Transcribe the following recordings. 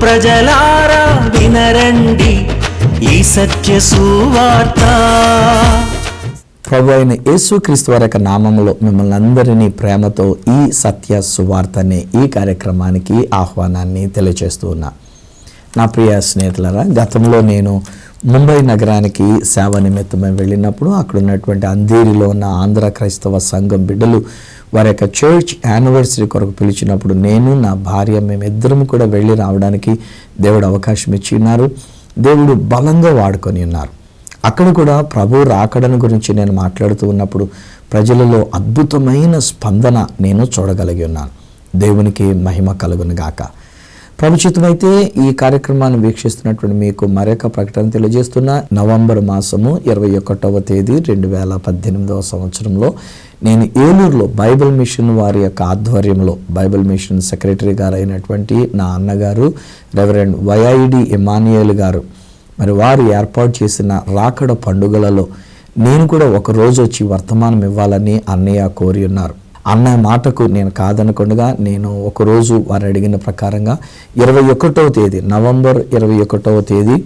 ప్రజలారా వినరండి ఈ సత్య సువార్త. ప్రభు అయిన యేసుక్రీస్తు వారి యొక్క నామములో మిమ్మల్ని అందరినీ ప్రేమతో ఈ సత్య సువార్త అనే ఈ కార్యక్రమానికి ఆహ్వానాన్ని తెలియజేస్తూ ఉన్నా. నా ప్రియ స్నేహితులారా, గతంలో నేను ముంబై నగరానికి సేవ నిమిత్తమై వెళ్ళినప్పుడు అక్కడ ఉన్నటువంటి అంధేరిలో ఉన్న ఆంధ్ర క్రైస్తవ సంఘం బిడ్డలు వారి యొక్క చర్చ్ యానివర్సరీ కొరకు పిలిచినప్పుడు నేను, నా భార్య, మేమిద్దరం కూడా వెళ్ళి రావడానికి దేవుడు అవకాశం ఇచ్చి ఉన్నారు. దేవుడు బలంగా వాడుకొని ఉన్నారు. అక్కడ కూడా ప్రభు రాకడను గురించి నేను మాట్లాడుతూ ఉన్నప్పుడు ప్రజలలో అద్భుతమైన స్పందన నేను చూడగలిగి ఉన్నాను. దేవునికి మహిమ కలుగును గాక. ప్రభుచితమైతే ఈ కార్యక్రమాన్ని వీక్షిస్తున్నటువంటి మీకు మరొక ప్రకటన తెలియజేస్తున్నా. నవంబర్ మాసము 21వ తేదీ 2018వ సంవత్సరంలో నేను ఏలూరులో బైబిల్ మిషన్ వారి యొక్క ఆధ్వర్యంలో బైబిల్ మిషన్ సెక్రటరీ గారు అయినటువంటి నా అన్నగారు రెవరెండ్ వైఐడి ఎమాన్యుయల్ గారు మరి వారు ఏర్పాటు చేసిన రాకడ పండుగలలో నేను కూడా ఒకరోజు వచ్చి వర్తమానం ఇవ్వాలని అన్నయ్య కోరి ఉన్నారు. అన్నయ్య మాటకు నేను కాదనకుండా నేను ఒకరోజు వారు అడిగిన ప్రకారంగా 21వ తేదీ నవంబర్ 21వ తేదీ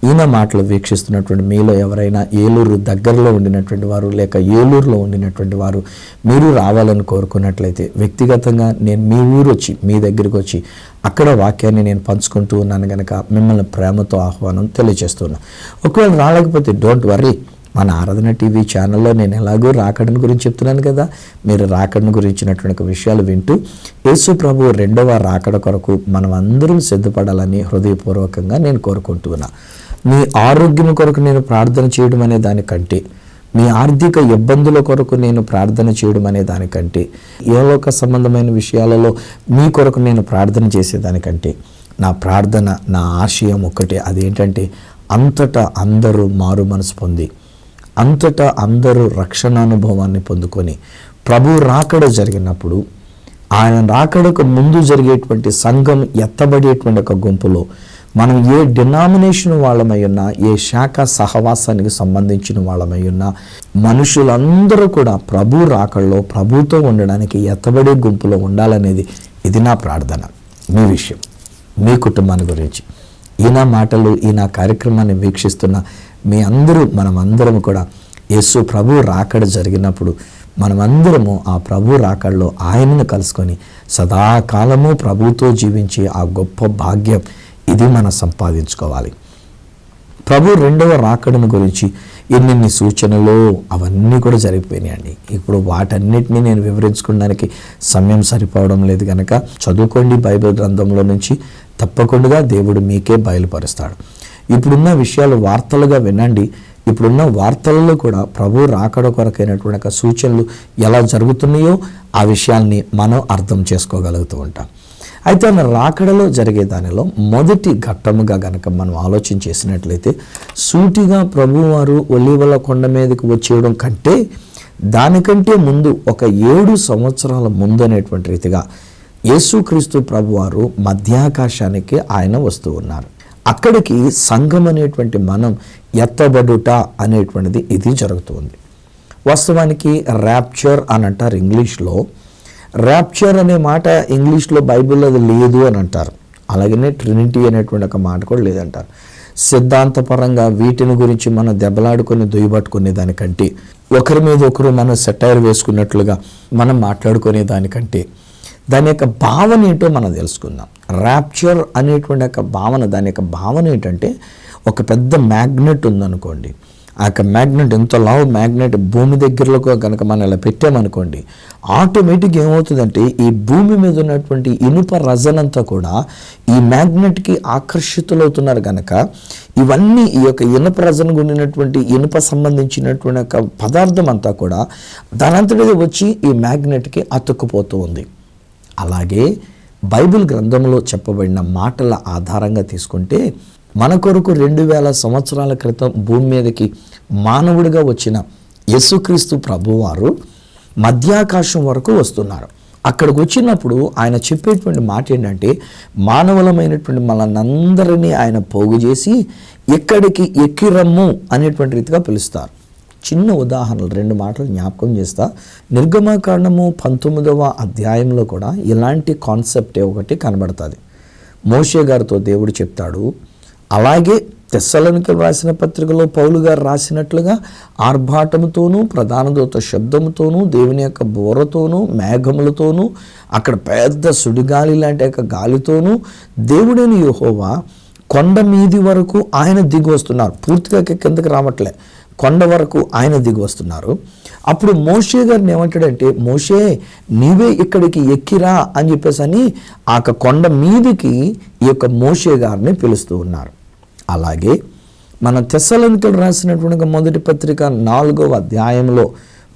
ఈయన మాటలు వీక్షిస్తున్నటువంటి మీలో ఎవరైనా ఏలూరు దగ్గరలో ఉండినటువంటి వారు లేక ఏలూరులో ఉండినటువంటి వారు మీరు రావాలని కోరుకున్నట్లయితే వ్యక్తిగతంగా నేను మీ ఊరు వచ్చి మీ దగ్గరికి వచ్చి అక్కడ వాక్యాన్ని నేను పంచుకుంటూ ఉన్నాను కనుక మిమ్మల్ని ప్రేమతో ఆహ్వానం తెలియజేస్తున్నాను. ఒకవేళ రాలేకపోతే డోంట్ వర్రీ, మన ఆరాధన టీవీ ఛానల్లో నేను ఎలాగో రాకడను గురించి చెప్తున్నాను కదా, మీరు రాకడను గురించినటువంటి విషయాలు వింటూ యేసు ప్రభు రెండవ రాకడ కొరకు మనం అందరం సిద్ధపడాలని హృదయపూర్వకంగా నేను కోరుకుంటున్నా. మీ ఆరోగ్యం కొరకు నేను ప్రార్థన చేయడం అనే దానికంటే, మీ ఆర్థిక ఇబ్బందుల కొరకు నేను ప్రార్థన చేయడం అనే దానికంటే, ఏ లోక సంబంధమైన విషయాలలో మీ కొరకు నేను ప్రార్థన చేసేదానికంటే నా ప్రార్థన, నా ఆశయం ఒక్కటే. అదేంటంటే అంతటా అందరూ మారు మనసు పొంది, అంతటా అందరూ రక్షణ అనుభవాన్ని పొందుకొని ప్రభు రాకడ జరిగినప్పుడు ఆయన రాకడకు ముందు జరిగేటువంటి సంఘం ఎత్తబడేటువంటి ఒక గుంపులో మనం ఏ డినామినేషన్ వాళ్ళమై ఉన్నా, ఏ శాఖ సహవాసానికి సంబంధించిన వాళ్ళమై ఉన్నా మనుషులందరూ కూడా ప్రభు రాకడలో ప్రభుతో ఉండడానికి ఎత్తబడే గుంపులో ఉండాలనేది ఇది నా ప్రార్థన. మీ విషయం, మీ కుటుంబాన్ని గురించి ఈయన మాటలు, ఈయన కార్యక్రమాన్ని వీక్షిస్తున్న మీ అందరూ మనమందరం కూడా యేసు ప్రభు రాకడ జరిగినప్పుడు మనమందరము ఆ ప్రభు రాకడలో ఆయనను కలుసుకొని సదాకాలము ప్రభుతో జీవించే ఆ గొప్ప భాగ్యం ఇది మనం సంపాదించుకోవాలి. ప్రభు రెండవ రాకడను గురించి ఎన్నెన్ని సూచనలు అవన్నీ కూడా జరిగిపోయినాయండి. ఇప్పుడు వాటన్నిటినీ నేను వివరించుకోవడానికి సమయం సరిపోవడం లేదు కనుక చదువుకోండి బైబిల్ గ్రంథంలో నుంచి, తప్పకుండా దేవుడు మీకే బయలుపరుస్తాడు. ఇప్పుడున్న విషయాలు వార్తలుగా వినండి. ఇప్పుడున్న వార్తలలో కూడా ప్రభు రాకడ కొరకైనటువంటి సూచనలు ఎలా జరుగుతున్నాయో ఆ విషయాల్ని మనం అర్థం చేసుకోగలుగుతూ ఉంటాం. అయితే మన రాకడలో జరిగే దానిలో మొదటి ఘట్టముగా గనక మనం ఆలోచన చేసినట్లయితే సూటిగా ప్రభువారు ఒలీవల కొండ మీదకి వచ్చేయడం కంటే దానికంటే ముందు ఒక 7 సంవత్సరాల ముందు అనేటువంటి రీతిగా యేసుక్రీస్తు ప్రభువారు మధ్యాకాశానికి ఆయన వస్తూ ఉన్నారు. అక్కడికి సంఘం అనేటువంటి మనం ఎత్తబడుట అనేటువంటిది ఇది జరుగుతుంది. వాస్తవానికి ర్యాప్చర్ అని అంటారు ఇంగ్లీష్లో. ర్యాప్చర్ అనే మాట ఇంగ్లీష్లో బైబిల్లో అది లేదు అని అంటారు. అలాగనే ట్రినిటీ అనేటువంటి ఒక మాట కూడా లేదంటారు. సిద్ధాంతపరంగా వీటిని గురించి మనం దెబ్బలాడుకొని దుయ్యబట్టుకునే దానికంటే, ఒకరి మీద ఒకరు మనం సెటైర్ వేసుకున్నట్లుగా మనం మాట్లాడుకునే దానికంటే దాని యొక్క భావన ఏంటో మనం తెలుసుకుందాం. ర్యాప్చర్ అనేటువంటి యొక్క భావన, దాని యొక్క భావన ఏంటంటే ఒక పెద్ద మ్యాగ్నెట్ ఉందనుకోండి, ఆ యొక్క మ్యాగ్నెట్ ఎంత లావు మ్యాగ్నెట్ భూమి దగ్గరలో కనుక మనం ఇలా పెట్టామనుకోండి, ఆటోమేటిక్గా ఏమవుతుందంటే ఈ భూమి మీద ఉన్నటువంటి ఇనుప రజనంతా కూడా ఈ మ్యాగ్నెట్కి ఆకర్షితులవుతున్నారు కనుక ఇవన్నీ ఈ యొక్క ఇనుప రజన ఉండినటువంటి ఇనుప సంబంధించినటువంటి యొక్క పదార్థం అంతా కూడా దానంతటిది వచ్చి ఈ మ్యాగ్నెట్కి అతుక్కుపోతూ ఉంది. అలాగే బైబిల్ గ్రంథంలో చెప్పబడిన మాటల ఆధారంగా తీసుకుంటే మన కొరకు 2000 సంవత్సరాల క్రితం భూమి మీదకి మానవుడిగా వచ్చిన యేసుక్రీస్తు ప్రభువారు మధ్యాకాశం వరకు వస్తున్నారు. అక్కడికి వచ్చినప్పుడు ఆయన చెప్పేటువంటి మాట ఏంటంటే మానవులమైనటువంటి మనందరినీ ఆయన పోగు చేసి ఇక్కడికి ఎక్కిరమ్ము అనేటువంటి రీతిగా పిలుస్తారు. చిన్న ఉదాహరణలు 2 మాటలు జ్ఞాపకం చేస్తా. నిర్గమకాండము 19వ అధ్యాయంలో కూడా ఇలాంటి కాన్సెప్టే ఒకటి కనబడుతుంది. మోషే గారితో దేవుడు చెప్తాడు. అలాగే తెస్సలోనికీయులకు రాసిన పత్రికలో పౌలు గారు రాసినట్లుగా ఆర్భాటముతోనూ ప్రధాన దూత శబ్దముతోనూ దేవుని యొక్క బోరతోనూ మేఘములతోనూ అక్కడ పెద్ద సుడిగాలి లాంటి యొక్క గాలితోనూ దేవుడైన యెహోవా కొండ మీది వరకు ఆయన దిగి వస్తున్నారు. పూర్తిగా కిందకి రావట్లే, కొండ వరకు ఆయన దిగి వస్తున్నారు. అప్పుడు మోషే గారిని ఏమంటాడంటే, మోషే నీవే ఇక్కడికి ఎక్కిరా అని చెప్పేసి ఆ కొండ మీదికి ఈ యొక్క మోషే గారిని పిలుస్తూ ఉన్నారు. అలాగే మన తెస్సలోనికీయులకు రాసినటువంటి మొదటి పత్రిక 4వ అధ్యాయంలో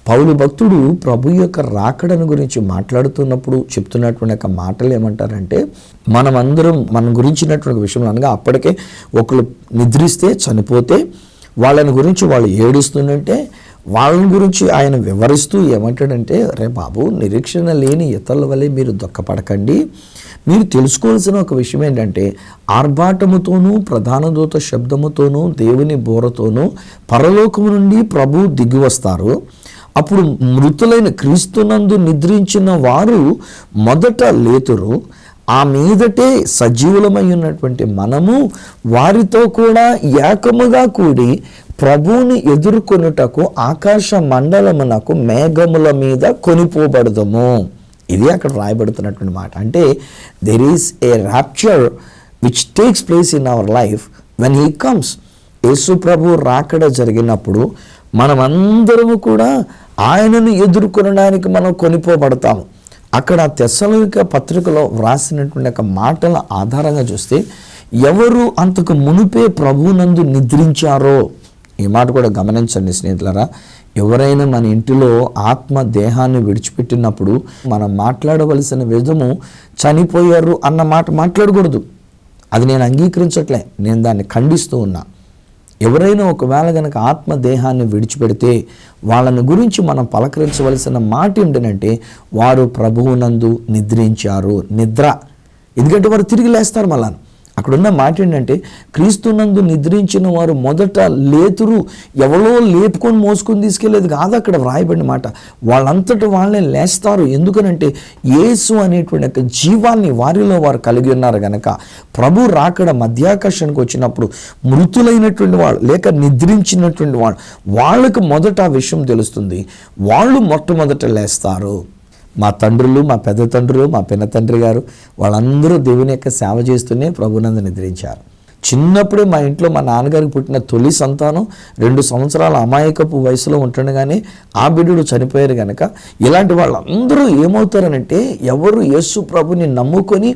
పౌలు భక్తుడు ప్రభు యొక్క రాకడను గురించి మాట్లాడుతున్నప్పుడు చెప్తున్నటువంటి యొక్క మాటలు ఏమంటారంటే, మనమందరం మన గురించినటువంటి విషయంలో అనగా అప్పటికే ఒకరు నిద్రిస్తే చనిపోతే వాళ్ళని గురించి వాళ్ళు ఏడుస్తుందంటే వాళ్ళని గురించి ఆయన వివరిస్తూ ఏమంటాడంటే, రే బాబు, నిరీక్షణ లేని ఇతరుల వల్లే మీరు దుఃఖపడకండి. మీరు తెలుసుకోవాల్సిన ఒక విషయం ఏంటంటే, ఆర్భాటముతోనూ ప్రధాన దూత శబ్దముతోనూ దేవుని బోరతోనూ పరలోకము నుండి ప్రభు దిగి వస్తారు. అప్పుడు మృతులైన క్రీస్తునందు నిద్రించిన వారు మొదట లేతురు. ఆ మీదటే సజీవులమై ఉన్నటువంటి మనము వారితో కూడా ఏకముగా కూడి ప్రభువుని ఎదుర్కొనుటకు ఆకాశ మండలమునకు మేఘముల మీద కొనిపోబడదము. ఇది అక్కడ రాయబడుతున్నటువంటి మాట. అంటే there is a rapture which takes place in our life when he comes. Yesu ప్రభు రాకడ జరిగినప్పుడు మనమందరము కూడా ఆయనను ఎదుర్కొనడానికి మనం కొనిపోబడతాము. అక్కడ తెస్సలోనిక పత్రికలో వ్రాసినటువంటి ఒక మాటల ఆధారంగా చూస్తే ఎవరు అంతకు మునుపే ప్రభువునందు నిద్రించారో, ఈ మాట కూడా గమనించండి స్నేహితులారా. ఎవరైనా మన ఇంటిలో ఆత్మ దేహాన్ని విడిచిపెట్టినప్పుడు మనం మాట్లాడవలసిన విధము చనిపోయారు అన్న మాట మాట్లాడకూడదు. అది నేను అంగీకరించట్లే, నేను దాన్ని ఖండిస్తూ ఉన్నా. ఎవరైనా ఒకవేళ కనుక ఆత్మ దేహాన్ని విడిచిపెడితే వాళ్ళని గురించి మనం పలకరించవలసిన మాట ఏంటంటే, వారు ప్రభువునందు నిద్రించారు. నిద్ర, ఎందుకంటే వారు తిరిగి లేస్తారు. మళ్ళా అక్కడున్న మాట ఏంటంటే, క్రీస్తునందు నిద్రించిన వారు మొదట లేతురు. ఎవరో లేపుకొని మోసుకొని తీసుకెళ్ళేది కాదు అక్కడ వ్రాయబడిన మాట. వాళ్ళంతటా వాళ్ళే లేస్తారు. ఎందుకనంటే యేసు అనేటువంటి ఒక జీవాన్ని వారిలో వారు కలిగి ఉన్నారు కనుక ప్రభు రాకడ మధ్యాకాశానికి వచ్చినప్పుడు మృతులైనటువంటి వాళ్ళు లేక నిద్రించినటువంటి వాళ్ళు వాళ్ళకు మొదట ఆ విషయం తెలుస్తుంది. వాళ్ళు మొట్టమొదట లేస్తారు. మా తండ్రులు, మా పెద్ద తండ్రులు, మా పిన్న తండ్రి గారు వాళ్ళందరూ దేవుని యొక్క సేవ చేస్తూనే ప్రభునందు నిద్రించారు. చిన్నప్పుడే మా ఇంట్లో మా నాన్నగారికి పుట్టిన తొలి సంతానం 2 సంవత్సరాల అమాయకపు వయసులో ఉంటుండగానే ఆ బిడ్డడు చనిపోయారు కనుక ఇలాంటి వాళ్ళందరూ ఏమవుతారనంటే, ఎవరు యేసు ప్రభుని నమ్ముకొని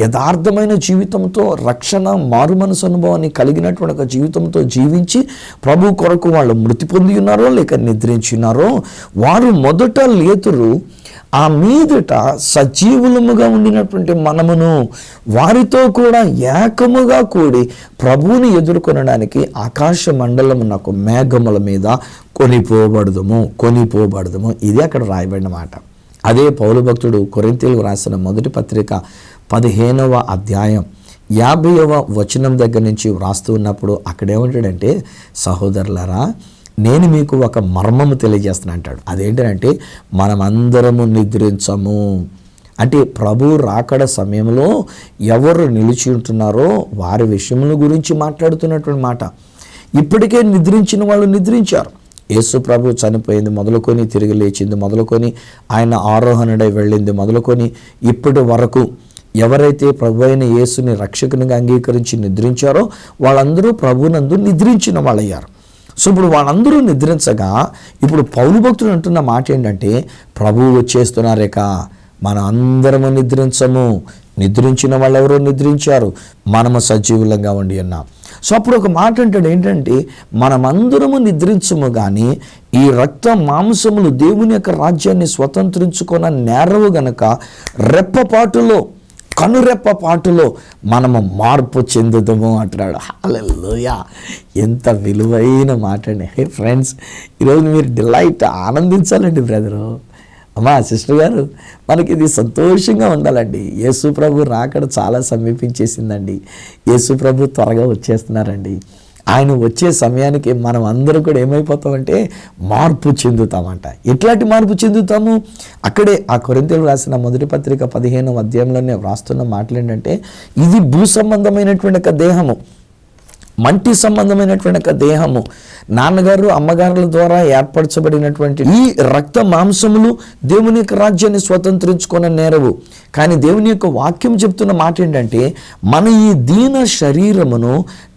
యథార్థమైన జీవితంతో రక్షణ మారు మనసు అనుభవాన్ని కలిగినటువంటి ఒక జీవితంతో జీవించి ప్రభు కొరకు వాళ్ళు మృతి పొంది ఉన్నారో లేక నిద్రించున్నారో వారు మొదట లేతురు. ఆ మీదట సజీవులముగా ఉండినటువంటి మనమును వారితో కూడా ఏకముగా కూడి ప్రభువుని ఎదుర్కొనడానికి ఆకాశ మండలమునకు మేఘముల మీద కొనిపోబడదుము. ఇది అక్కడ రాయబడిన మాట. అదే పౌలు భక్తుడు కొరింథీయులకు రాసిన మొదటి పత్రిక 15వ అధ్యాయం 50వ వచనం దగ్గర నుంచి వ్రాస్తూ ఉన్నప్పుడు అక్కడేమంటాడంటే, సహోదరులారా, నేను మీకు ఒక మర్మము తెలియజేస్తాను అంటాడు. అదేంటంటే, మనమందరము నిద్రించము. అంటే ప్రభు రాకడ సమయంలో ఎవరు నిలిచి ఉంటున్నారో వారి విషయముల గురించి మాట్లాడుతున్నటువంటి మాట. ఇప్పటికే నిద్రించిన వాళ్ళు నిద్రించారు. యేసు ప్రభు చనిపోయింది మొదలుకొని, తిరిగి లేచింది మొదలుకొని, ఆయన ఆరోహణుడై వెళ్ళింది మొదలుకొని ఇప్పటి వరకు ఎవరైతే ప్రభు అయిన యేసుని రక్షకునిగా అంగీకరించి నిద్రించారో వాళ్ళందరూ ప్రభునందు నిద్రించిన వాళ్ళయ్యారు. సో ఇప్పుడు వాళ్ళందరూ నిద్రించగా ఇప్పుడు పౌలు భక్తుడు అంటున్న మాట ఏంటంటే, ప్రభువు వచ్చేస్తున్నారేక మనం అందరము నిద్రించము. నిద్రించిన వాళ్ళు ఎవరో నిద్రించారు, మనము సజీవులంగా ఉండి ఉన్నాం. సో అప్పుడు ఒక మాట అంటాడు ఏంటంటే, మనమందరము నిద్రించము కానీ ఈ రక్త మాంసములు దేవుని యొక్క రాజ్యాన్ని స్వతంత్రించుకున్న నేరవు గనక రెప్పపాటులో కనురెప్పపాటులో మనము మార్పు చెందుదాము అంటున్నాడు. హల్లెలూయా! ఎంత విలువైన మాట అండి. హే ఫ్రెండ్స్, ఈరోజు మీరు డిలైట్ ఆనందించాలండి బ్రదరు. అమ్మా సిస్టర్ గారు, మనకి ఇది సంతోషంగా ఉండాలండి. యేసు ప్రభు రాకడ చాలా సమీపించేసిందండి. యేసు ప్రభు త్వరగా వచ్చేస్తున్నారండి. ఆయన వచ్చే సమయానికి మనం అందరూ కూడా ఏమైపోతామంటే మార్పు చెందుతామంట. ఎట్లాంటి మార్పు చెందుతాము? అక్కడే ఆ కొరింథీయులకు రాసిన మొదటి పత్రిక 15వ అధ్యాయంలోనే వ్రాస్తున్న మాటలు ఏంటంటే, ఇది భూ సంబంధమైనటువంటి ఒక దేహము, మంటి సంబంధమైనటువంటి ఒక దేహము, నాన్నగారు అమ్మగారుల ద్వారా ఏర్పరచబడినటువంటి ఈ రక్త మాంసములు దేవుని యొక్క రాజ్యాన్ని స్వతంత్రించుకున్న నేరవు. కానీ దేవుని యొక్క వాక్యం చెప్తున్న మాట ఏంటంటే, మన ఈ దీన శరీరమును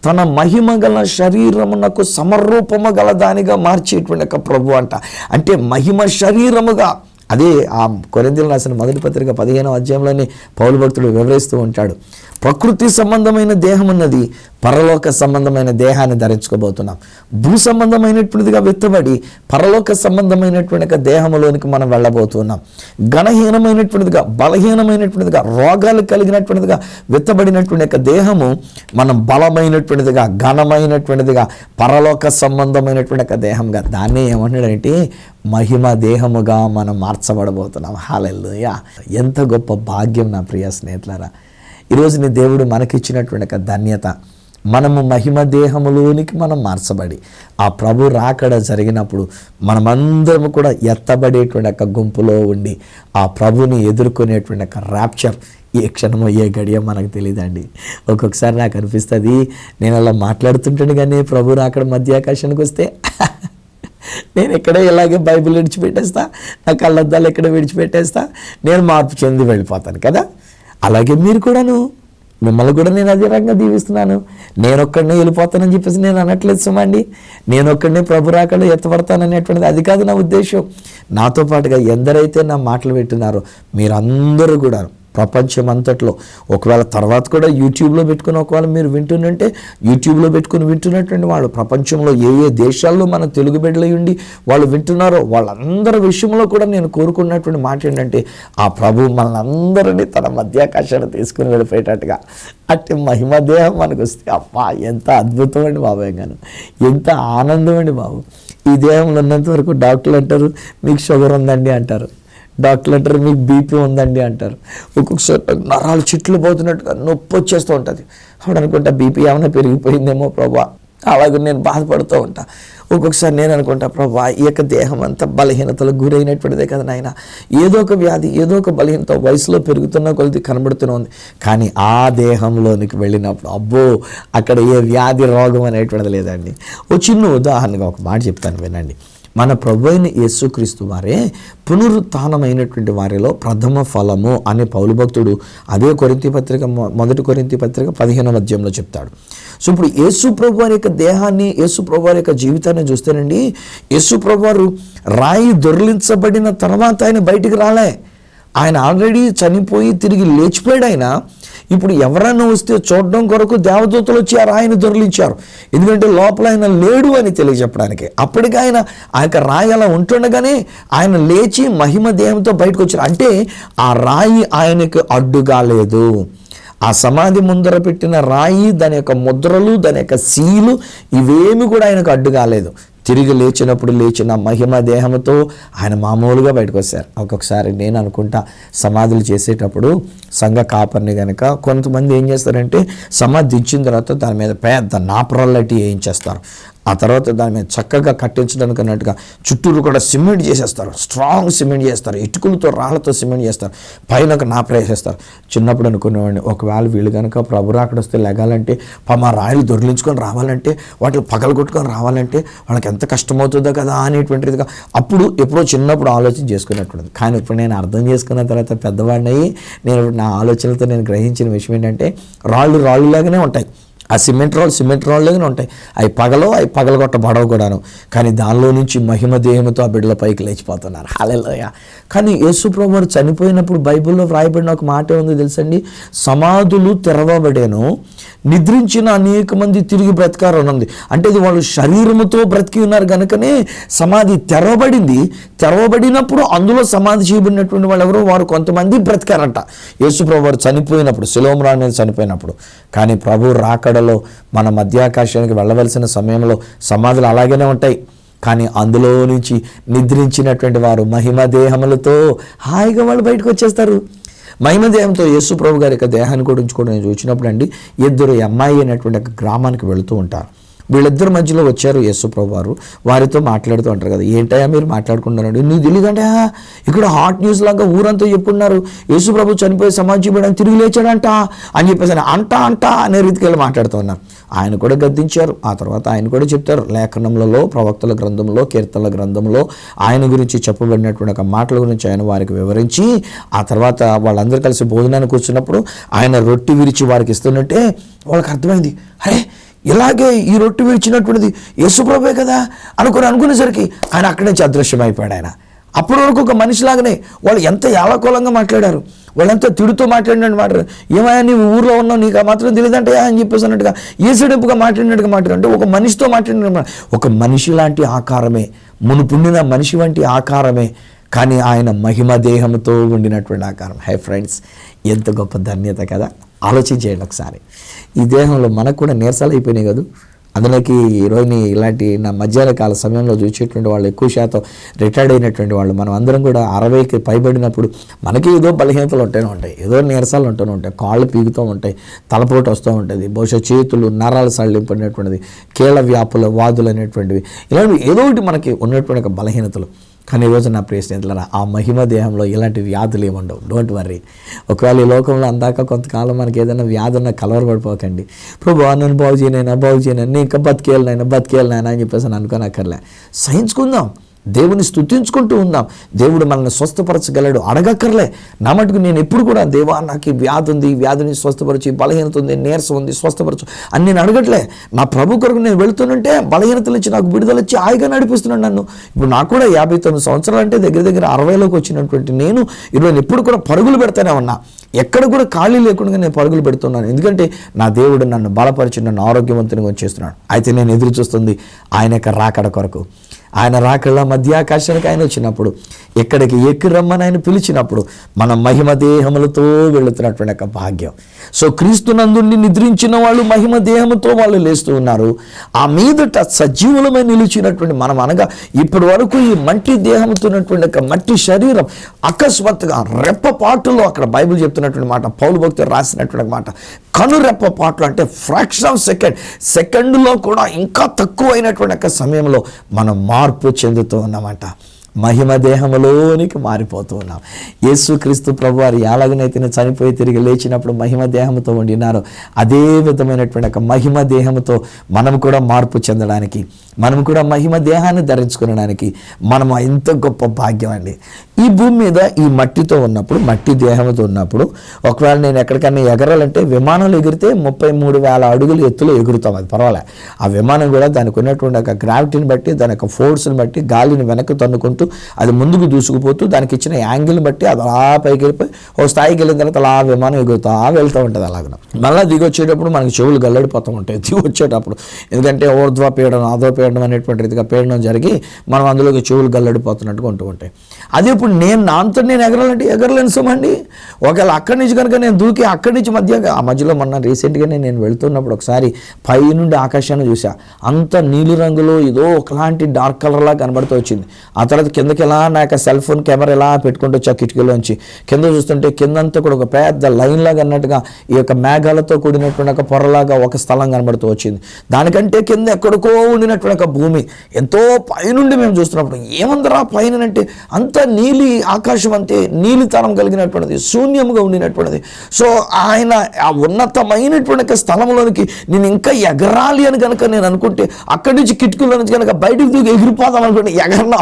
తన మహిమ గల శరీరమునకు సమరూపము గల దానిగా మార్చేటువంటి ఒక ప్రభు అంట. అంటే మహిమ శరీరముగా, అదే ఆ కొరింథీయులకు రాసిన మొదటి పత్రిక 15వ అధ్యాయంలోని పౌలు భక్తుడు వివరిస్తూ ఉంటాడు. ప్రకృతి సంబంధమైన దేహం ఉన్నది, పరలోక సంబంధమైన దేహాన్ని ధరించుకోబోతున్నాం. భూ సంబంధమైనటువంటిదిగా విత్తబడి పరలోక సంబంధమైనటువంటి దేహంలోనికి మనం వెళ్ళబోతున్నాం. ఘనహీనమైనటువంటిదిగా, బలహీనమైనటువంటిదిగా, రోగాలు కలిగినటువంటిదిగా విత్తబడినటువంటి దేహము మనం బలమైనటువంటిదిగా, ఘనమైనటువంటిదిగా, పరలోక సంబంధమైనటువంటి దేహంగా, దాన్నే ఏమంటాడంటే మహిమ దేహముగా మనం మార్చబడబోతున్నాం. హల్లెలూయా! ఎంత గొప్ప భాగ్యం నా ప్రియ స్నేహితులారా. ఈరోజు నీ దేవుడు మనకిచ్చినటువంటి ఒక ధన్యత, మనము మహిమ దేహములోనికి మనం మార్చబడి ఆ ప్రభు రాకడ జరిగినప్పుడు మనమందరము కూడా ఎత్తబడేటువంటి ఒక గుంపులో ఉండి ఆ ప్రభుని ఎదుర్కొనేటువంటి ఒక ర్యాప్చర్ ఏ క్షణమో ఏ గడియ మనకు తెలియదండి. ఒక్కొక్కసారి నాకు అనిపిస్తుంది, నేను అలా మాట్లాడుతుంటాను కానీ ప్రభు రాకడ మధ్యాకాశానికి వస్తే నేను ఎక్కడే ఇలాగే బైబిల్ విడిచిపెట్టేస్తా, నా కళ్ళద్దాలు ఎక్కడ విడిచిపెట్టేస్తా, నేను మార్పు చెంది వెళ్ళిపోతాను కదా. అలాగే మీరు కూడాను, మిమ్మల్ని కూడా నేను అదే రంగా దీవిస్తున్నాను. నేనొక్కడనే వెళ్ళిపోతానని చెప్పేసి నేను అనట్లేదు సుమండి. నేనొక్కడనే ప్రభు రాకడ ఎత్తపడతాననేటువంటిది అది కాదు నా ఉద్దేశం. నాతో పాటుగా ఎందరైతే నా మాటలు వింటున్నారో మీరందరూ కూడా ప్రపంచం అంతట్లో, ఒకవేళ తర్వాత కూడా యూట్యూబ్లో పెట్టుకుని ఒకవేళ మీరు వింటున్నంటే యూట్యూబ్లో పెట్టుకుని వింటున్నటువంటి వాళ్ళు ప్రపంచంలో ఏ ఏ దేశాల్లో మన తెలుగు బిడ్డలు ఉండి వాళ్ళు వింటున్నారో వాళ్ళందరి విషయంలో కూడా నేను కోరుకున్నటువంటి మాట ఏంటంటే, ఆ ప్రభు మనందరినీ తన మధ్యాకాశాన్ని తీసుకుని వెళ్ళిపోయేటట్టుగా అట్టి మహిమ దేహం మనకు వస్తే అబ్బా ఎంత అద్భుతం అండి బాబాయ్ గాను, ఎంత ఆనందం అండి బాబు. ఈ దేహంలో ఉన్నంత వరకు డాక్టర్లు అంటారు మీకు షుగర్ ఉందండి అంటారు, డాక్టర్లు అంటారు మీకు బీపీ ఉందండి అంటారు. ఒక్కొక్కసారి నరాలు చిట్లు పోతున్నట్టుగా నొప్పి వచ్చేస్తూ ఉంటుంది. అప్పుడు అనుకుంటా బీపీ ఏమైనా పెరిగిపోయిందేమో ప్రభా, అలాగే నేను బాధపడుతూ ఉంటా. ఒక్కొక్కసారి నేను అనుకుంటా ప్రభా ఈ యొక్క దేహం అంతా బలహీనతలకు గురైనటువంటిదే కదా నాయన, ఏదో ఒక వ్యాధి ఏదో ఒక బలహీనత వయసులో పెరుగుతున్న కొలది కనబడుతూనే ఉంది. కానీ ఆ దేహంలోనికి వెళ్ళినప్పుడు అబ్బో అక్కడ ఏ వ్యాధి రోగం అనేటువంటిది లేదండి. ఓ చిన్న ఉదాహరణగా ఒక మాట చెప్తాను వినండి. మన ప్రభు అయిన యేసుక్రీస్తు వారే పునరుత్థానమైనటువంటి వారిలో ప్రథమ ఫలము అనే పౌలు భక్తుడు అదే మొదటి కొరింథీ పత్రిక 15వ అధ్యాయంలో చెప్తాడు. సో ఇప్పుడు యేసు ప్రభు వారి యొక్క దేహాన్ని, యేసు ప్రభు వారి యొక్క జీవితాన్ని చూస్తేనండి, యేసు ప్రభు వారు రాయి దొర్లించబడిన తర్వాత ఆయన బయటికి రాలే. ఆయన ఆల్రెడీ చనిపోయి తిరిగి లేచిపోయాడు. ఆయన ఇప్పుడు ఎవరైనా వస్తే చూడడం కొరకు దేవదూతలు వచ్చి ఆ రాయిని దొరిలించారు. ఎందుకంటే లోపల ఆయన లేడు అని తెలియజెప్పడానికి. అప్పటికి ఆయన ఆ యొక్క రాయి అలా ఉంటుండగానే ఆయన లేచి మహిమ దేహంతో బయటకు వచ్చారు. అంటే ఆ రాయి ఆయనకు అడ్డుగా లేదు. ఆ సమాధి ముందర పెట్టిన రాయి, దాని యొక్క ముద్రలు, దాని యొక్క సీలు ఇవేమి కూడా ఆయనకు అడ్డు కాలేదు. తిరిగి లేచినప్పుడు లేచిన మహిమ దేహంతో ఆయన మామూలుగా బయటకు వచ్చారు. ఒక్కొక్కసారి నేను అనుకుంటా సమాధులు చేసేటప్పుడు సంఘ కాపర్ని కనుక కొంతమంది ఏం చేస్తారంటే సమాధి దించిన తర్వాత దాని మీద పెద్ద నాపరాలటి వేయించేస్తారు. ఆ తర్వాత దాని మీద చక్కగా కట్టించడానికి అన్నట్టుగా చుట్టూరు కూడా సిమెంట్ చేసేస్తారు, స్ట్రాంగ్ సిమెంట్ చేస్తారు, ఇటుకలతో రాళ్లతో సిమెంట్ చేస్తారు, పైన ఒక నాపర వేసేస్తారు. చిన్నప్పుడు అనుకునేవాడిని ఒకవేళ వీళ్ళు కనుక ప్రభు రాకడ వస్తే లెగాలంటే మా రాయిలు దొరిలించుకొని రావాలంటే వాటిని పగలగొట్టుకొని రావాలంటే వాళ్ళకి ఎంత కష్టమవుతుందో కదా అనేటువంటిదిగా అప్పుడు ఎప్పుడో చిన్నప్పుడు ఆలోచన చేసుకున్నటువంటిది. కానీ ఇప్పుడు నేను అర్థం చేసుకున్న తర్వాత పెద్దవాడిని అయ్యి నేను నా ఆలోచనలతో నేను గ్రహించిన విషయం ఏంటంటే రాళ్ళులాగానే ఉంటాయి. ఆ సిమెంట్ రాళ్ళులాగానే ఉంటాయి. అవి పగలగొట్టబడవు కూడాను. కానీ దానిలో నుంచి మహిమ దేహంతో ఆ బిడ్డల పైకి లేచిపోతున్నారు. హల్లెలూయా. కానీ యేసు ప్రభువు వారు చనిపోయినప్పుడు బైబిల్లో వ్రాయబడిన ఒక మాట ఉంది తెలుసండి, సమాధులు తెరవబడేను, నిద్రించిన అనేక మంది తిరిగి బ్రతికారు ఉంది. అంటే ఇది వాళ్ళు శరీరముతో బ్రతికి ఉన్నారు కనుకనే సమాధి తెరవబడింది. తెరవబడినప్పుడు అందులో సమాధి చేయబడినటువంటి వాళ్ళు ఎవరో వారు కొంతమంది బ్రతికారంట యేసు ప్రభువు వారు చనిపోయినప్పుడు, శిలోము రాయి మీద చనిపోయినప్పుడు. కానీ ప్రభు రాకడలో మన మధ్యాకాశానికి వెళ్ళవలసిన సమయంలో సమాధులు అలాగనే ఉంటాయి. కానీ అందులో నుంచి నిద్రించినటువంటి వారు మహిమ దేహములతో హాయిగా వాళ్ళు బయటకు వచ్చేస్తారు. మహిమ దేహంతో యేసు ప్రభు గారి యొక్క దేహాన్ని కూడా ఉంచుకోవడం నేను చూసినప్పుడు అండి, ఇద్దరు అమ్మాయి అనేటువంటి ఒక గ్రామానికి వెళుతూ ఉంటారు. వీళ్ళిద్దరి మధ్యలో వచ్చారు యేసుప్రభు వారు. వారితో మాట్లాడుతూ అంటారు కదా, ఏంటయ్యా మీరు మాట్లాడుకుంటున్నారండి, నీకు తెలియదంటే ఇక్కడ హాట్ న్యూస్ లాగా ఊరంతా చెప్పుకున్నారు, యేసుప్రభు చనిపోయి సమాజం తిరిగి లేచాడంట అని చెప్పేసి అంట అనే రీతికి వెళ్ళి మాట్లాడుతూ ఉన్నారు. ఆయన కూడా గద్దించారు. ఆ తర్వాత ఆయన కూడా చెప్తారు, లేఖనములలో, ప్రవక్తల గ్రంథంలో, కీర్తనల గ్రంథంలో ఆయన గురించి చెప్పబడినటువంటి ఒక మాటల గురించి ఆయన వారికి వివరించి, ఆ తర్వాత వాళ్ళందరూ కలిసి భోజనానికి కూర్చున్నప్పుడు ఆయన రొట్టె విరిచి వారికి ఇస్తున్నట్టే వాళ్ళకి అర్థమైంది, అరే ఇలాగే ఈ రొట్టె విరిచినటువంటిది యేసుప్రభువే కదా అనుకునేసరికి ఆయన అక్కడి నుంచి అదృశ్యమైపోయాడు. ఆయన అప్పటి వరకు ఒక మనిషిలాగానే వాళ్ళు ఎంత ఏళకోలంగా మాట్లాడారు, వాళ్ళంతా తిడుతూ మాట్లాడినట్టు మాట్లాడారు. ఏమయ్యా నీవు ఊర్లో ఉన్నావు, నీకు ఆ మాత్రం తెలియదంటే అని చెప్పేసి అన్నట్టుగా ఏసుడెంపుగా మాట్లాడినట్టుగా మాట్లాడంటే ఒక మనిషితో మాట్లాడిన ఒక మనిషి లాంటి ఆకారమే, మునుపుండిన మనిషి వంటి ఆకారమే, కానీ ఆయన మహిమ దేహంతో ఉండినటువంటి ఆకారం. హై ఫ్రెండ్స్, ఎంత గొప్ప ధన్యత కదా. ఆలోచించేయండి ఒకసారి. ఈ దేహంలో మనకు కూడా నీరసాలు అయిపోయినాయి కదా. అందులోకి ఈరోజు ఇలాంటి నా మధ్యాహ్న కాల సమయంలో చూసేటువంటి వాళ్ళు ఎక్కువ శాతం రిటైర్డ్ అయినటువంటి వాళ్ళు, మనం అందరం కూడా 60కి పైబడినప్పుడు మనకి ఏదో బలహీనతలు ఉంటూనే ఉంటాయి, ఏదో నీరసాలు ఉంటూనే ఉంటాయి, కాళ్ళు పీగుతూ ఉంటాయి, తలపోటు వస్తూ ఉంటుంది, బహుశా చేతులు నరాలు సళ్ళింపడినటువంటిది, కీళ్ళ వ్యాపుల వాదులు అనేటువంటివి, ఇలాంటివి ఏదో ఒకటి మనకి ఉన్నటువంటి ఒక బలహీనతలు. కానీ ఈరోజు నా ప్రియ స్నేహితులారా, ఆ మహిమ దేహంలో ఇలాంటి వ్యాధులు ఏముండవు. Don't worry. ఒకవేళ ఈ లోకంలో అందాక కొంతకాలం మనకి ఏదైనా వ్యాధి ఉన్నా కలవరపడిపోకండి. ప్రభు నన్ను బాగు చేయనైనా నేను ఇంకా బతికేయాలనైనా అని చెప్పేసి అనుకోనక్కర్లే. సహించుకుందాం, దేవుని స్తుతించుకుంటూ ఉందాం. దేవుడు మనల్ని స్వస్థపరచగలడు, అడగక్కర్లే. నా మటుకు నేను ఎప్పుడు కూడా దేవా నాకు ఈ వ్యాధి ఉంది, ఈ వ్యాధిని స్వస్థపరచు, బలహీనత ఉంది, నీరసం ఉంది, స్వస్థపరచు అని నేను అడగట్లే. నా ప్రభు కొరకు నేను వెళుతుంటే బలహీనతలు ఇచ్చి నాకు విడుదల ఇచ్చి హాయిగా నడిపిస్తున్నాను నన్ను. ఇప్పుడు నాకు కూడా 59 సంవత్సరాలు అంటే దగ్గర 60లోకి వచ్చినటువంటి నేను ఈరోజు ఎప్పుడు కూడా పరుగులు పెడతానే ఉన్నా. ఎక్కడ కూడా ఖాళీ లేకుండా నేను పరుగులు పెడుతున్నాను. ఎందుకంటే నా దేవుడు నన్ను బలపరిచి నన్ను ఆరోగ్యవంతునిగా చేస్తున్నాడు. అయితే నేను ఎదురు చూస్తుంది ఆయన యొక్క రాకడ కొరకు. ఆయన రాకళ్ళ మధ్యాకాశానికి ఆయన వచ్చినప్పుడు, ఎక్కడికి ఎక్కి రమ్మని ఆయన పిలిచినప్పుడు మన మహిమ దేహములతో వెళుతున్నటువంటి ఒక భాగ్యం. సో క్రీస్తునందుండి నిద్రించిన వాళ్ళు మహిమ దేహముతో వాళ్ళు లేస్తూ ఉన్నారు. ఆ మీదట సజీవులమై నిలిచినటువంటి మనం, అనగా ఇప్పటి వరకు ఈ మట్టి దేహంతో ఉన్నటువంటి ఒక మట్టి శరీరం అకస్మాత్తుగా రెప్పపాటులో, అక్కడ బైబిల్ చెప్తున్నటువంటి మాట, పౌలు భక్తుడు రాసినటువంటి మాట, కనురెప్ప పాటలు అంటే ఫ్రాక్షన్ ఆఫ్ సెకండ్లో కూడా ఇంకా తక్కువైనటువంటి ఒక సమయంలో మనం మార్పు చెందుతూ ఉన్నామంట. మహిమ దేహంలోనికి మారిపోతూ ఉన్నాం. యేసుక్రీస్తు ప్రభువారు ఎలాగనైతే చనిపోయి తిరిగి లేచినప్పుడు మహిమ దేహంతో ఉండినారో, అదే విధమైనటువంటి ఒక మహిమ దేహంతో మనం కూడా మార్పు చెందడానికి, మనం కూడా మహిమ దేహాన్ని ధరించుకోవడానికి మనం ఎంత గొప్ప భాగ్యం అండి. ఈ భూమి మీద ఈ మట్టితో ఉన్నప్పుడు, మట్టి దేహంతో ఉన్నప్పుడు, ఒకవేళ నేను ఎక్కడికైనా ఎగరాలంటే విమానాలు ఎగిరితే 33,000 అడుగులు ఎత్తులో ఎగురుతాం. అది పర్వాలే. ఆ విమానం కూడా దానికి ఉన్నటువంటి ఒక గ్రావిటీని బట్టి, దాని యొక్క ఫోర్స్ని బట్టి, గాలిని వెనక్కి తన్నుకుంటూ అది ముందుకు దూసుకుపోతూ, దానికి ఇచ్చిన యాంగిల్ని బట్టి అది అలా పైకి వెళ్ళిపోయి ఓ స్థాయికి వెళ్ళిన తర్వాత అలా విమానం ఎగురుతా వెళ్తూ ఉంటుంది. అలాగ మళ్ళీ దిగి వచ్చేటప్పుడు మనకి చెవులు గల్లడిపోతూ ఉంటాయి దిగి వచ్చేటప్పుడు. ఎందుకంటే ఊర్ధ్వ పీడనం, అధో పీడనం అనేటువంటి రీతిగా పీడనం జరిగి మనం అందులోకి చెవులు గల్లడిపోతున్నట్టుగా ఉంటూ ఉంటాయి. అదే ఇప్పుడు నా అంతా నేను ఎగరాలంటే ఎగరలేను సుమండి. ఒకవేళ అక్కడి నుంచి కనుక నేను దూకి అక్కడి నుంచి ఆ మధ్యలో మొన్న రీసెంట్గానే నేను వెళ్తున్నప్పుడు ఒకసారి పై నుండి ఆకాశాన్ని చూసా. అంత నీలి రంగులో ఏదో ఒకలాంటి డార్క్ కలర్లా కనబడుతూ వచ్చింది. ఆ తర్వాత కిందకి ఎలా నా యొక్క సెల్ ఫోన్ కెమెరా ఎలా పెట్టుకుంటూ వచ్చా కిటికీలోంచి కింద చూస్తుంటే కిందంతా కూడా ఒక పెద్ద లైన్ లాగా అన్నట్టుగా ఈ యొక్క మేఘాలతో కూడినటువంటి ఒక పొరలాగా ఒక స్థలం కనబడుతూ వచ్చింది. దానికంటే కింద ఎక్కడికో ఉండినటువంటి ఒక భూమి ఎంతో పైనుండి మేము చూస్తున్నప్పుడు ఏమందరా పైన అంటే అంత నీలి ఆకాశం, అంతే నీలితనం కలిగినటువంటిది, శూన్యముగా ఉండినటువంటిది. సో ఆయన ఆ ఉన్నతమైనటువంటి స్థలంలోనికి నేను ఇంకా ఎగరాలి అని కనుక నేను అనుకుంటే, అక్కడి నుంచి కిటికీలో నుంచి కనుక బయటకు దూకి ఎగిరిపోదాం అనుకుంటే ఎగరనా,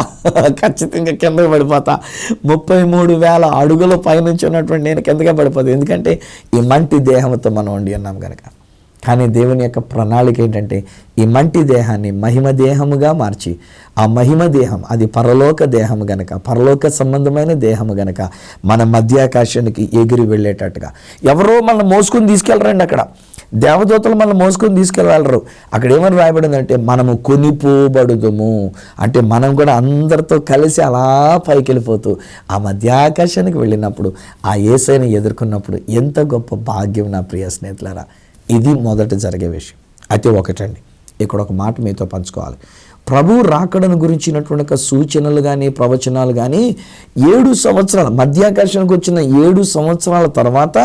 ఖచ్చితంగా కిందకి పడిపోతా. 33,000 అడుగుల పైనుంచి ఉన్నటువంటి నేను కిందకే పడిపోతాను. ఎందుకంటే ఈ మంటి దేహంతో మనం ఉండి ఉన్నాం కనుక. కానీ దేవుని యొక్క ప్రణాళిక ఏంటంటే ఈ మంటి దేహాన్ని మహిమ దేహముగా మార్చి, ఆ మహిమ దేహం అది పరలోక దేహము గనక, పరలోక సంబంధమైన దేహము గనక మన మధ్యాకాశానికి ఎగిరి వెళ్ళేటట్టుగా. ఎవరో మనం మోసుకొని తీసుకెళ్ళరండి. అక్కడ దేవదూతలు మనల్ని మోసుకొని తీసుకెళ్ళగలరు. అక్కడ ఏమని రాయబడిందంటే మనము కొనిపోబడుదుము, అంటే మనం కూడా అందరితో కలిసి అలా పైకి వెళ్ళిపోతూ ఆ మధ్యాకాశానికి వెళ్ళినప్పుడు, ఆ యేసయ్యను ఎదుర్కొన్నప్పుడు ఎంత గొప్ప భాగ్యం నా ప్రియ స్నేహితులారా. ఇది మొదట జరిగే విషయం. అయితే ఒకటండి, ఇక్కడ ఒక మాట మీతో పంచుకోవాలి. ప్రభు రాకడను గురించినటువంటి ఒక సూచనలు కానీ ప్రవచనాలు కానీ 7 సంవత్సరాల మధ్యాకాశానికి వచ్చిన 7 సంవత్సరాల తర్వాత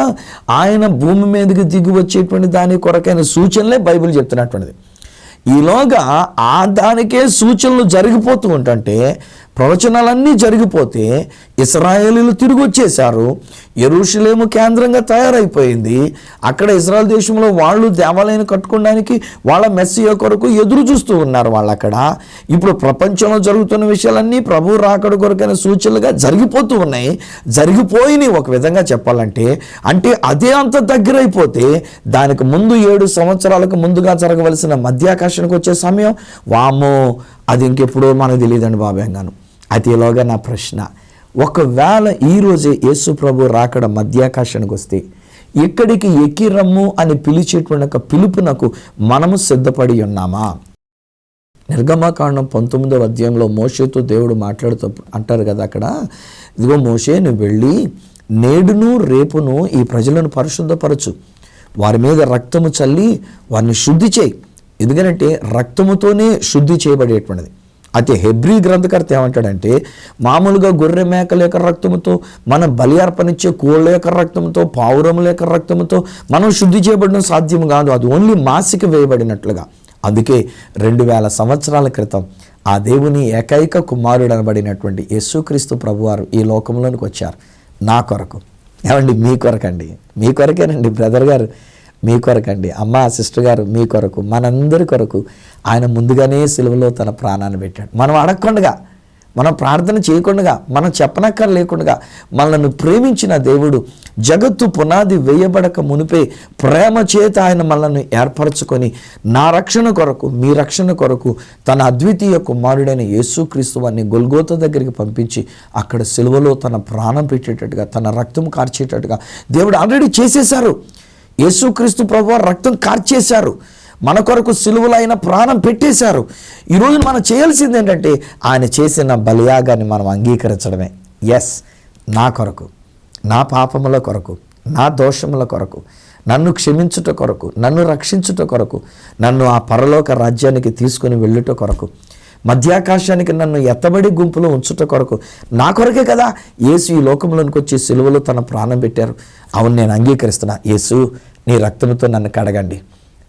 ఆయన భూమి మీదకి దిగి వచ్చేటువంటి దాని కొరకైన సూచనలే బైబిల్ చెప్తున్నటువంటిది. ఈలోగా ఆ దానికే సూచనలు జరిగిపోతూ ఉంటుంటే, ప్రవచనాలన్నీ జరిగిపోతే ఇశ్రాయేలీలు తిరిగి వచ్చేశారు. యెరూషలేము కేంద్రంగా తయారైపోయింది. అక్కడ ఇశ్రాయేల్ దేశంలో వాళ్ళు దేవాలయాన్ని కట్టుకోవడానికి వాళ్ళ మెస్సియా కొరకు ఎదురు చూస్తూ ఉన్నారు. వాళ్ళు అక్కడ ఇప్పుడు ప్రపంచంలో జరుగుతున్న విషయాలన్నీ ప్రభు రాకడ కొరకైన సూచనలుగా జరిగిపోతూ ఉన్నాయి. జరిగిపోయినాయి ఒక విధంగా చెప్పాలంటే. అంటే అదే అంత దగ్గర అయిపోతే దానికి ముందు 7 సంవత్సరాలకు ముందుగా జరగవలసిన మధ్యాకాశానికి వచ్చే సమయం వామ్మో, అది ఇంకెప్పుడో మనకు తెలియదండి బాబాయ్గాను. అతిలోగా నా ప్రశ్న, ఒకవేళ ఈరోజే యేసు ప్రభు రాకడ మధ్యాకాశానికి వస్తే ఇక్కడికి ఎక్కి రమ్ము అని పిలిచేటువంటి ఒక పిలుపునకు మనము సిద్ధపడి ఉన్నామా? నిర్గమకాండం 19వ అధ్యాయంలో మోషేతో దేవుడు మాట్లాడుతూ అంటారు కదా అక్కడ, ఇదిగో మోషే, నువ్వు వెళ్ళి నేడును రేపును ఈ ప్రజలను పరిశుద్ధపరచు, వారి మీద రక్తము చల్లి వారిని శుద్ధి చేయి. ఎందుకంటే రక్తముతోనే శుద్ధి చేయబడేటువంటిది. అయితే హెబ్రీ గ్రంథకర్త ఏమంటాడంటే, మామూలుగా గొర్రె మేకల యొక్క రక్తముతో, మనం బలి అర్పణిచ్చే కోళ్ళ యొక్క రక్తంతో, పావురముల యొక్క రక్తంతో మనం శుద్ధి చేయబడడం సాధ్యం కాదు. అది ఓన్లీ మాసిక వేయబడినట్లుగా. అందుకే 2000 సంవత్సరాల క్రితం ఆ దేవుని ఏకైక కుమారుడు అనబడినటువంటి యేసుక్రీస్తు ప్రభువారు ఈ లోకంలోనికి వచ్చారు నా కొరకు. ఏమండి, మీ కొరకండి, మీ కొరకేనండి బ్రదర్ గారు, మీ కొరకండి, అమ్మ సిస్టర్ గారు, మీ కొరకు, మనందరి కొరకు ఆయన ముందుగానే సిలువలో తన ప్రాణాన్ని పెట్టాడు. మనం అడగకుండా, మనం ప్రార్థన చేయకుండా, మనం చెప్పనక్కర లేకుండా మనల్ని ప్రేమించిన దేవుడు జగత్తు పునాది వేయబడక మునిపే ప్రేమ చేత ఆయన మనల్ని ఏర్పరచుకొని నా రక్షణ కొరకు, మీ రక్షణ కొరకు తన అద్వితీయ కుమారుడైన యేసుక్రీస్తు వారిని గొల్గోతా దగ్గరికి పంపించి అక్కడ సిలువలో తన ప్రాణం పెట్టేటట్టుగా, తన రక్తం కార్చేటట్టుగా దేవుడు ఆల్రెడీ చేసేశారు. యేసుక్రీస్తు ప్రభువు రక్తం కార్చేశారు, మన కొరకు సిలువలో ఆయన ప్రాణం పెట్టేశారు. ఈరోజు మనం చేయాల్సింది ఏంటంటే ఆయన చేసిన బలియాగాన్ని మనం అంగీకరించడమే. ఎస్, నా కొరకు, నా పాపముల కొరకు, నా దోషముల కొరకు, నన్ను క్షమించుట కొరకు, నన్ను రక్షించుట కొరకు, నన్ను ఆ పరలోక రాజ్యానికి తీసుకుని వెళ్ళుట కొరకు, మధ్యాకాశానికి నన్ను ఎత్తబడి గుంపులో ఉంచుట కొరకు, నా కొరకే కదా యేసు ఈ లోకంలోనికి వచ్చి సిలువలో తన ప్రాణం పెట్టారు. అవును, నేను అంగీకరిస్తున్నా. యేసు, నీ రక్తంతో నన్ను కడగండి,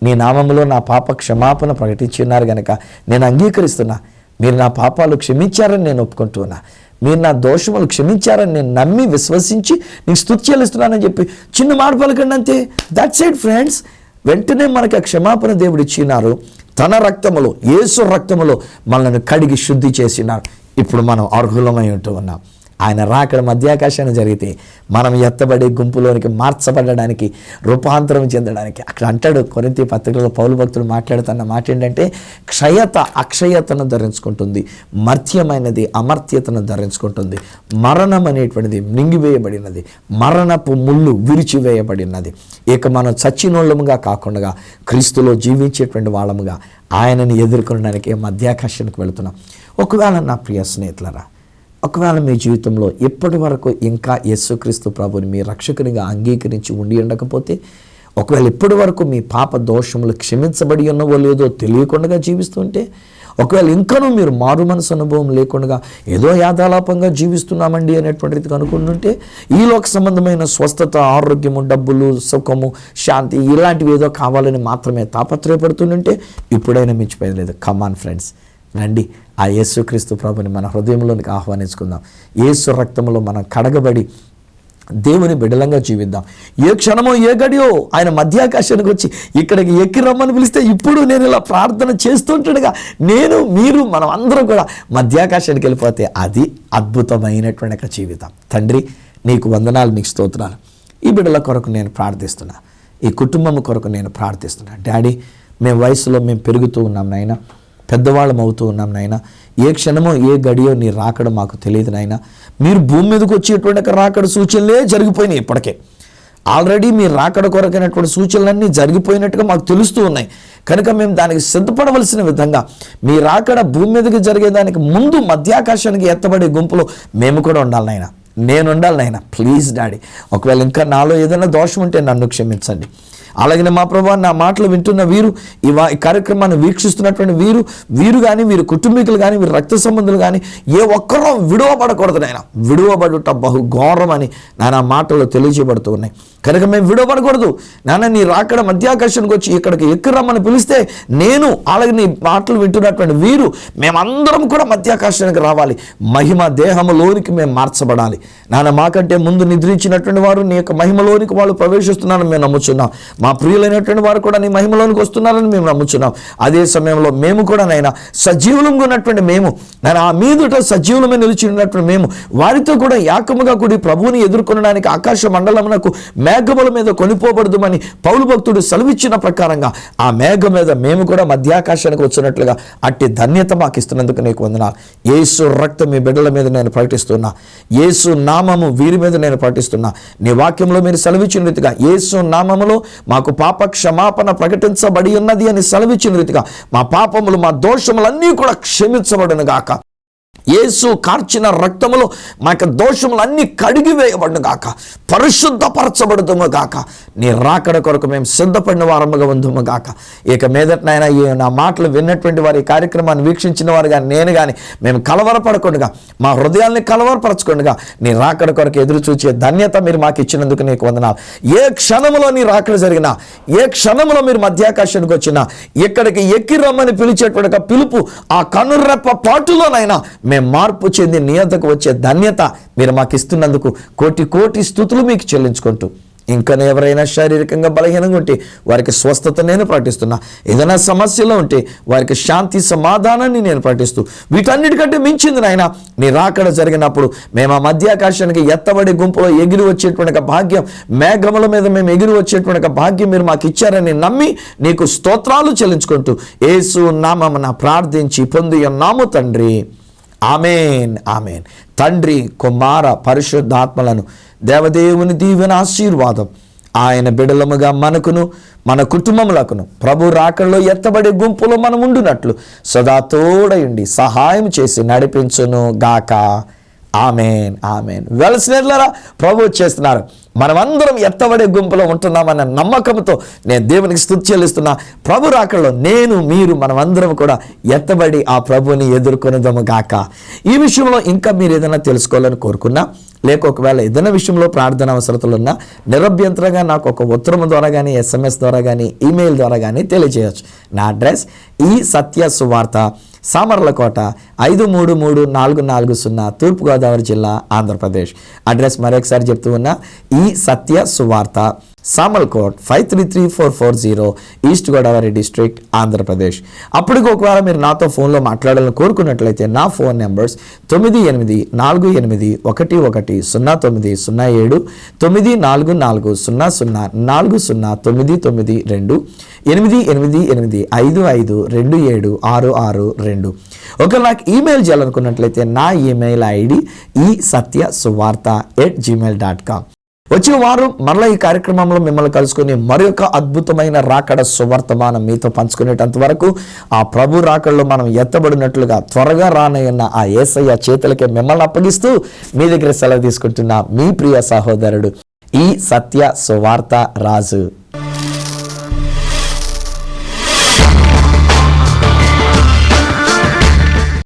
నీ నామములో నా పాప క్షమాపణ ప్రకటించున్నారు కనుక నేను అంగీకరిస్తున్నా. మీరు నా పాపాలు క్షమించారని నేను ఒప్పుకుంటున్నా, మీరు నా దోషములు క్షమించారని నేను నమ్మి విశ్వసించి నీకు స్తుతి చెల్లిస్తున్నానని చెప్పి చిన్న మాట పలకండి, అంతే. That's it friends. వెంటనే మనకి ఆ క్షమాపణ దేవుడు ఇచ్చినారు. తన రక్తములో, యేసు రక్తములో మనల్ని కడిగి శుద్ధి చేసినారు. ఇప్పుడు మనం అర్హులమై ఉంటూ ఉన్నాం. ఆయన రాకడ మధ్యాకాశాన్ని జరిగితే మనం ఎత్తబడే గుంపులోనికి మార్చబడడానికి, రూపాంతరం చెందడానికి. అక్కడ అంటాడు కొరింథీ పత్రికలో పౌలు భక్తుడు మాట్లాడుతున్న మాట ఏంటంటే, క్షయత అక్షయతను ధరించుకుంటుంది, మర్త్యమైనది అమర్త్యతను ధరించుకుంటుంది, మరణం అనేటువంటిది మింగివేయబడినది, మరణపు ముళ్ళు విరిచివేయబడినది. ఇక మనం చచ్చినోళ్ళముగా కాకుండా క్రీస్తులో జీవించేటువంటి వాళ్ళముగా ఆయనని ఎదుర్కొనడానికి మధ్యాకాశానికి వెళుతున్నాం. ఒకవేళ నా ప్రియ స్నేహితులరా, ఒకవేళ మీ జీవితంలో ఇప్పటి వరకు ఇంకా యేసుక్రీస్తు ప్రభుని మీ రక్షకునిగా అంగీకరించి ఉండి ఉండకపోతే, ఒకవేళ ఇప్పటి వరకు మీ పాప దోషములు క్షమించబడి ఉన్నవో లేదో తెలియకుండా జీవిస్తుంటే, ఒకవేళ ఇంకనూ మీరు మారు మనసు అనుభవం లేకుండా ఏదో యాదాలాపంగా జీవిస్తున్నామండి అనేటువంటిది అనుకుంటుంటే, ఈలోక సంబంధమైన స్వస్థత, ఆరోగ్యము, డబ్బులు, సుఖము, శాంతి ఇలాంటివి ఏదో కావాలని మాత్రమే తాపత్రయపడుతుంటే ఇప్పుడైనా మించిపోయేది లేదు. కమాన్ ఫ్రెండ్స్, రండి ఆ యేసుక్రీస్తు ప్రభుని మన హృదయంలోనికి ఆహ్వానించుకుందాం. యేసు రక్తంలో మనం కడగబడి దేవుని బిడలంగా జీవిద్దాం. ఏ క్షణమో ఏ గడియో ఆయన మధ్యాకాశానికి వచ్చి ఇక్కడికి ఎక్కి రమ్మని పిలిస్తే, ఇప్పుడు నేను ఇలా ప్రార్థన చేస్తుంటాడుగా నేను, మీరు, మనం అందరం కూడా మధ్యాకాశానికి వెళ్ళిపోతే అది అద్భుతమైనటువంటి ఒక జీవితం. తండ్రి, నీకు వందనాలు, నీకు స్తోత్రాలు. ఈ బిడ్డల కొరకు నేను ప్రార్థిస్తున్నా, ఈ కుటుంబం కొరకు నేను ప్రార్థిస్తున్నా. డాడీ, మేము వయసులో మేము పెరుగుతూ ఉన్నాం నాయన, పెద్దవాళ్ళం అవుతూ ఉన్నాం నాయన. ఏ క్షణమో ఏ గడియో నీ రాకడ మాకు తెలియదు నాయన. మీరు భూమి మీదకి వచ్చేటువంటి రాకడ సూచనలే జరిగిపోయినాయి. ఇప్పటికే ఆల్రెడీ మీ రాకడ కొరకైనటువంటి సూచనలన్నీ జరిగిపోయినట్టుగా మాకు తెలుస్తూ ఉన్నాయి. కనుక మేము దానికి సిద్ధపడవలసిన విధంగా మీ రాకడ భూమి మీదకి జరిగేదానికి ముందు మధ్యాకాశానికి ఎత్తబడే గుంపులో మేము కూడా ఉండాలి నాయన. నేను ఉండాలి నాయన. ప్లీజ్ డాడీ, ఒకవేళ ఇంకా నాలో ఏదైనా దోషం ఉంటే నన్ను క్షమించండి. అలాగే మా ప్రభు, నా మాటలు వింటున్న వీరు, ఈ కార్యక్రమాన్ని వీక్షిస్తున్నటువంటి వీరు కానీ, వీరి కుటుంబీకులు కానీ, వీరి రక్త సంబంధులు కానీ ఏ ఒక్కరూ విడువబడకూడదు నాయన. విడువబడుట బహు ఘోరం అని నాయన మాటలు తెలియజేయబడుతూ ఉన్నాయి. కనుక మేము విడవబడకూడదు. నాన్న నీ రాకడ మధ్యాకాశానికి వచ్చి ఇక్కడికి ఎక్కిరమ్మని పిలిస్తే నేను అలాగే నీ మాటలు వింటున్నటువంటి వీరు మేమందరం కూడా మధ్యాకాశానికి రావాలి. మహిమ దేహంలోనికి మేము మార్చబడాలి. నాన్న మాకంటే ముందు నిద్రించినటువంటి వారు నీ యొక్క మహిమలోనికి వాళ్ళు ప్రవేశిస్తున్నారని మేము నమ్ముచున్నాం. మా ప్రియులైనటువంటి వారు కూడా నీ మహిమలోనికి వస్తున్నారని మేము నమ్ముచున్నాం. అదే సమయంలో మేము కూడా నైనా సజీవులంగా ఉన్నటువంటి మేము నేను ఆ మీదుట సజీవులమే నిలిచి ఉన్నటువంటి మేము వారితో కూడా ఏకముగా కూడి ప్రభువుని ఎదుర్కొనడానికి ఆకాశ మండలమునకు మేఘముల మీద కొనిపోబడదుమని పౌలు భక్తుడు సెలవిచ్చిన ప్రకారంగా ఆ మేఘం మీద మేము కూడా మధ్యాకాశానికి వచ్చినట్లుగా అట్టి ధన్యత మాకు ఇస్తున్నందుకు నీకు వందనాలు. యేసు రక్తం మీ బిడ్డల మీద నేను ప్రకటిస్తున్నా. యేసు నామము వీరి మీద నేను ప్రకటిస్తున్నా. నీ వాక్యంలో మీరు సెలవిచ్చిన రీతిగా యేసు నామములో మాకు పాప క్షమాపణ ప్రకటించబడి ఉన్నది అని సెలవిచ్చిన రీతిగా మా పాపములు మా దోషములన్నీ కూడా క్షమించబడును గాక. యేసు కార్చిన రక్తములో మా యొక్క దోషములన్నీ కడిగివేయబడును గాక, పరిశుద్ధపరచబడుతుము గాక. నీ రాకడ కొరకు మేము సిద్ధపడిన వారముగా ఉందుము గాక. ఇక మీదటనైనా నా మాటలు విన్నటువంటి వారి కార్యక్రమాన్ని వీక్షించిన వారు కానీ నేను కానీ మేము కలవరపడకుండా మా హృదయాల్ని కలవరపరచకుండా నీ రాకడ కొరకు ఎదురు చూచే ధన్యత మీరు మాకు ఇచ్చినందుకు నీకు వందనాలు. ఏ క్షణంలో నీ రాకడ జరిగినా, ఏ క్షణంలో మీరు మధ్యాకాశానికి వచ్చినా, ఇక్కడికి ఎక్కి రమ్మని పిలిచేటువంటి పిలుపు ఆ కనురెప్ప పాటులోనైనా మేము మార్పు చెంది నీ వద్దకు వచ్చే ధన్యత మీరు మాకు ఇస్తున్నందుకు కోటి కోటి స్తుతులు మీకు చెల్లించుకుంటూ, ఇంకా ఎవరైనా శారీరకంగా బలహీనంగా ఉంటే వారికి స్వస్థత నేను ప్రకటిస్తున్నా. ఏదైనా సమస్యలో ఉంటే వారికి శాంతి సమాధానాన్ని నేను ప్రకటిస్తూ, వీటన్నిటికంటే మించింది నాయన నీ రాకడ జరిగినప్పుడు మేము ఆ మధ్యాకాశానికి ఎత్తబడి గుంపులో ఎగిరి వచ్చేటువంటి భాగ్యం, మేఘముల మీద మేము ఎగిరి వచ్చేటువంటి భాగ్యం మీరు మాకు ఇచ్చారని నమ్మి నీకు స్తోత్రాలు చెల్లించుకుంటూ యేసు నామమున ప్రార్థించి పొంది ఉన్నాము తండ్రి. Amen, amen. తండ్రి, కుమార, పరిశుద్ధాత్మలను దేవదేవుని దీవెన ఆశీర్వాదం ఆయన బిడలముగా మనకును మన కుటుంబములకును ప్రభు రాకడలో ఎత్తబడే గుంపులో మనం ఉండునట్లు సదా తోడయుండి సహాయం చేసి నడిపించును గాక. Amen, amen. వెలసినట్లరా ప్రభు చేస్తున్నారు. మనమందరం ఎత్తబడే గుంపులో ఉంటున్నామన్న నమ్మకంతో నేను దేవునికి స్తుతి చెల్లిస్తున్నా. ప్రభు రాకడలో నేను మీరు మనమందరం కూడా ఎత్తబడి ఆ ప్రభుని ఎదుర్కొనదము గాక. ఈ విషయంలో ఇంకా మీరు ఏదైనా తెలుసుకోవాలని కోరుకున్నా, లేక ఒకవేళ ఏదైనా విషయంలో ప్రార్థన అవసరతలున్నా నిరభ్యంతరంగా నాకు ఒక ఉత్తరం ద్వారా కానీ, SMS ద్వారా కానీ, ఈమెయిల్ ద్వారా కానీ తెలియజేయచ్చు. నా అడ్రస్ ఈ సత్య సువార్త, సామర్లకోట 533440, తూర్పుగోదావరి జిల్లా, ఆంధ్రప్రదేశ్. అడ్రస్ మరొకసారి చెప్తూ ఉన్నా, ఈ సత్య సువార్త, సామర్లకోట్ 533440, ఈస్ట్ గోదావరి డిస్ట్రిక్ట్, ఆంధ్రప్రదేశ్. అప్పటికి ఒకవేళ మీరు నాతో ఫోన్లో మాట్లాడాలని కోరుకున్నట్లయితే నా ఫోన్ నెంబర్స్ 9848110907, 9440040992, 8885527662. ఒకవేళ నాకు ఈమెయిల్ చేయాలనుకున్నట్లయితే నా ఈమెయిల్ ఐడి isathyasuvartha@gmail.com. వచ్చే వారం మరలా ఈ కార్యక్రమంలో మిమ్మల్ని కలుసుకొని మరొక అద్భుతమైన రాకడ సువర్తమానం మీతో పంచుకునేటంత వరకు ఆ ప్రభు రాకడలో మనం ఎత్తబడినట్లుగా త్వరగా రానయ్యన్న ఆ యేసయ్య చేతులకే మిమ్మల్ని అప్పగిస్తూ మీ దగ్గర సెలవు తీసుకుంటున్న మీ ప్రియ సహోదరుడు ఈ సత్య సువార్త రాజు.